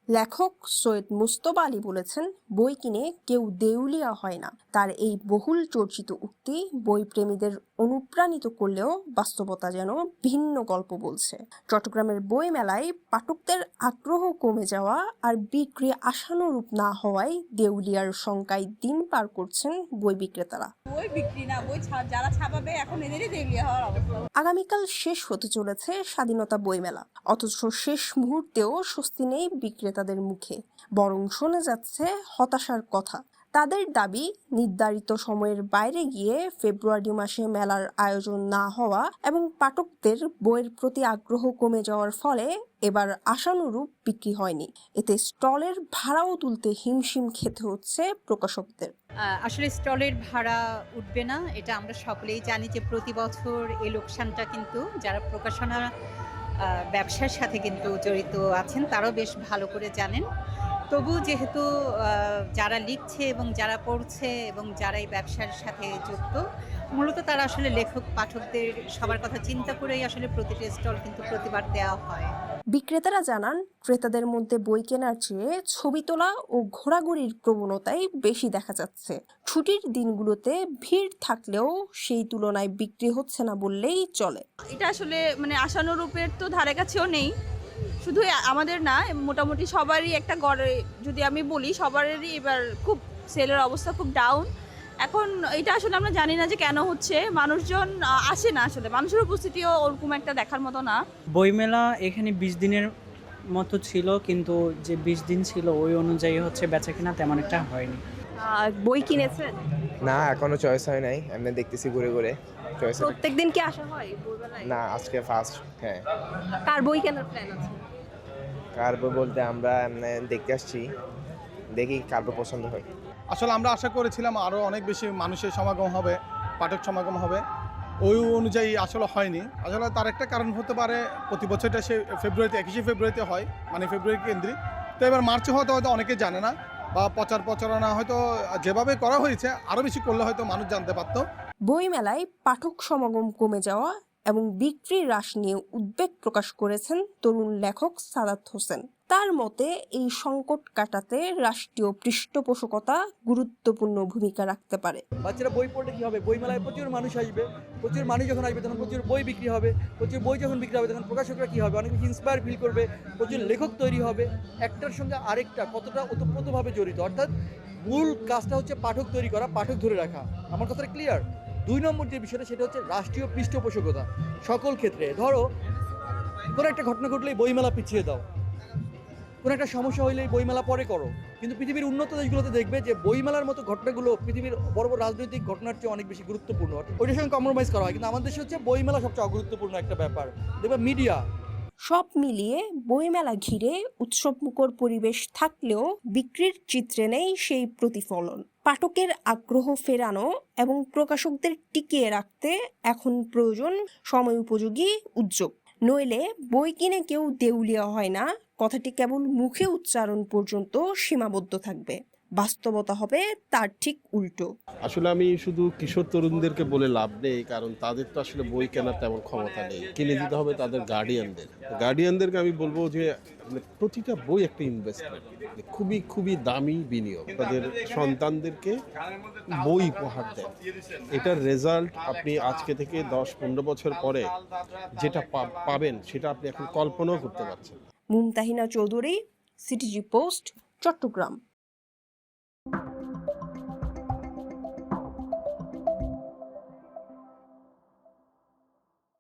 লেখক সৈয়দ মুজতবা আলী বলেছেন, বই কিনে কেউ দেউলিয়া হয় না। তার এই বহুল চর্চিত উক্তি বই প্রেমীদের অনুপ্রাণিত করলেও বাস্তবতা যেন ভিন্ন গল্প বলছে। চট্টগ্রামের বই মেলায় পাঠকদের আগ্রহ কমে যাওয়া আর বিক্রি আশানুরূপ না হওয়ায় দেউলিয়ার শঙ্কায় দিন পার করছেন বই বিক্রেতারা। বই বিক্রি না, বই যারা ছাপাবে এখন এদেরই দেউলিয়া হওয়ার অবস্থা। আগামীকাল শেষ হতে চলেছে স্বাধীনতা বইমেলা, অথচ শেষ মুহূর্তেও স্বস্তি নেই বিক্রেতাদের মুখে, বরং শোনা যাচ্ছে হতাশার কথা। তাদের দাবি, নির্ধারিত সময়ের বাইরে গিয়ে ফেব্রুয়ারি মাসে মেলার আয়োজন না হওয়া এবং পাঠকদের বইয়ের প্রতি আগ্রহ কমে যাওয়ার ফলে এবার আশানুরূপ বিক্রি হয়নি। এতে স্টলের ভাড়াও তুলতে হিমশিম খেতে হচ্ছে প্রকাশকদের। আসলে স্টলের ভাড়া উঠবে না, এটা আমরা সকলেই জানি যে প্রতি বছর এই লোকসানটা কিন্তু যারা প্রকাশনা ব্যবসার সাথে কিন্তু জড়িত আছেন তারাও বেশ ভালো করে জানেন। তবু যেহেতু যারা লিখছে এবং যারা পড়ছে এবং যারা এই ব্যবসার সাথে যুক্ত, মূলত তারা আসলে লেখক পাঠকদের সবার কথা চিন্তা করেই আসলে প্রতিটি স্টল কিন্তু প্রতিবার দেওয়া হয়। বিক্রেতারা জানান, ক্রেতাদের মধ্যে বই কেনার চেয়ে ছবি তোলা ও ঘোরাঘুরির প্রবণতাই বেশি দেখা যাচ্ছে। ছুটির দিনগুলোতে ভিড় থাকলেও সেই তুলনায় বিক্রি হচ্ছে না বললেই চলে। এটা আসলে আশানুরূপের তো ধারে কাছেও নেই। শুধু আমাদের না, মোটামুটি সবারই একটা গড়ে যদি আমি বলি, সবারই এবার খুব সেলের অবস্থা খুব ডাউন। এখন এটা আসলে আমরা জানি না যে কেন হচ্ছে, মানুষজন আসে না, আসলে মানুষের উপস্থিতিও ওরকম একটা দেখার মতো না। বইমেলা এখানে 20 দিনের মতো ছিল, কিন্তু যে 20 দিন ছিল ওই অনুযায়ী বেচা কিনা তেমন একটা হয়নি। বই কিনেছেন? না, এখনো চয়েস হয় নাই, এমনি দেখতেছি ঘুরে ঘুরে। চয়েস প্রত্যেকদিন কি আসা হয় বইমেলায়? না, আজকে ফার্স্ট। হ্যাঁ। কার বই কেনার প্ল্যান আছে? কার বই বলতে আমরা এমনি দেখতে আসছি, দেখি কার বই পছন্দ হয়। আসলে আমরা আশা করেছিলাম আরও অনেক বেশি মানুষের সমাগম হবে, পাঠক সমাগম হবে, ওই অনুযায়ী আসলে হয়নি। আসলে তার একটা কারণ হতে পারে, প্রতি বছরটা সে ফেব্রুয়ারিতে 21শে ফেব্রুয়ারিতে হয়, ফেব্রুয়ারি কেন্দ্রিক। তো এবার মার্চে হয়তো অনেকে জানে না, বা প্রচারণা হয়তো যেভাবে করা হয়েছে আরও বেশি করলে হয়তো মানুষ জানতে পারত। বই মেলায় পাঠক সমাগম কমে যাওয়া এবং বিক্রি হ্রাস নিয়ে উদ্বেগ প্রকাশ করেছেন তরুণ লেখক সাদাত হোসেন। তার মতে, এই সংকট কাটাতে রাষ্ট্রীয় পৃষ্ঠপোষকতা গুরুত্বপূর্ণ ভূমিকা রাখতে পারে। বাচ্চারা বই পড়লে কি হবে, বই মেলায় প্রচুর মানুষ আসবে, প্রচুর মানুষ যখন আসবে তখন প্রচুর বই বিক্রি হবে, প্রচুর বই যখন বিক্রি হবে তখন প্রকাশকরা কি হবে, অনেক বেশি ইন্সপায়ার ফিল করবে, প্রচুর লেখক তৈরি হবে। একটার সঙ্গে আরেকটা কতটা ওতপ্রোতভাবে জড়িত, অর্থাৎ মূল কাজটা হচ্ছে পাঠক তৈরি করা, পাঠক ধরে রাখা। আমার কথাটা ক্লিয়ার। 2 নম্বর যে বিষয়টা সেটা হচ্ছে রাষ্ট্রীয় পৃষ্ঠপোষকতা সকল ক্ষেত্রে। ধরো কোনো একটা ঘটনা ঘটলেই বইমেলা পিছিয়ে দাও, কোনো একটা সমস্যা হইলেই বইমেলা পরে করো, কিন্তু পৃথিবীর উন্নত দেশগুলোতে দেখবে যে বইমেলার মতো ঘটনাগুলো পৃথিবীর বড় বড় রাজনৈতিক ঘটনার চেয়ে অনেক বেশি গুরুত্বপূর্ণ, ওইটার সঙ্গে কম্প্রোমাইজ করা হয়। কিন্তু আমাদের দেশে হচ্ছে বইমেলা সবচেয়ে অগুরুত্বপূর্ণ একটা ব্যাপার। দেখবে মিডিয়া সব মিলিয়ে বইমেলা ঘিরে উৎসবমুখর পরিবেশ থাকলেও বিক্রির চিত্রে নেই সেই প্রতিফলন। পাঠকের আগ্রহ ফেরানো এবং প্রকাশকদের টিকিয়ে রাখতে এখন প্রয়োজন সময় উপযোগী উদ্যোগ। নইলে বই কিনে কেউ দেউলিয়া হয় না কথাটি কেবল মুখে উচ্চারণ পর্যন্ত সীমাবদ্ধ থাকবে, বাস্তবতা হবে তার ঠিক উল্টো। আসলে আমি শুধু কিশোর তরুণদেরকে বলে লাভ নেই, কারণ তাদের তো আসলে বই কেনার তেমন ক্ষমতা নেই, কিনে দিতে হবে তাদের গার্ডিয়ানদেরকে আমি বলবো যে প্রতিটা বই একটা ইনভেস্টমেন্ট, খুবই খুবই দামি বিনিয়োগ। তাদের সন্তানদেরকে বই উপহার দেন, এটার রেজাল্ট আপনি আজকে থেকে 10-15 বছর পরে যেটা পাবেন সেটা আপনি এখন কল্পনাও করতে পারছেন। Mumtahina Chowdhury, CTG post, Chittagong.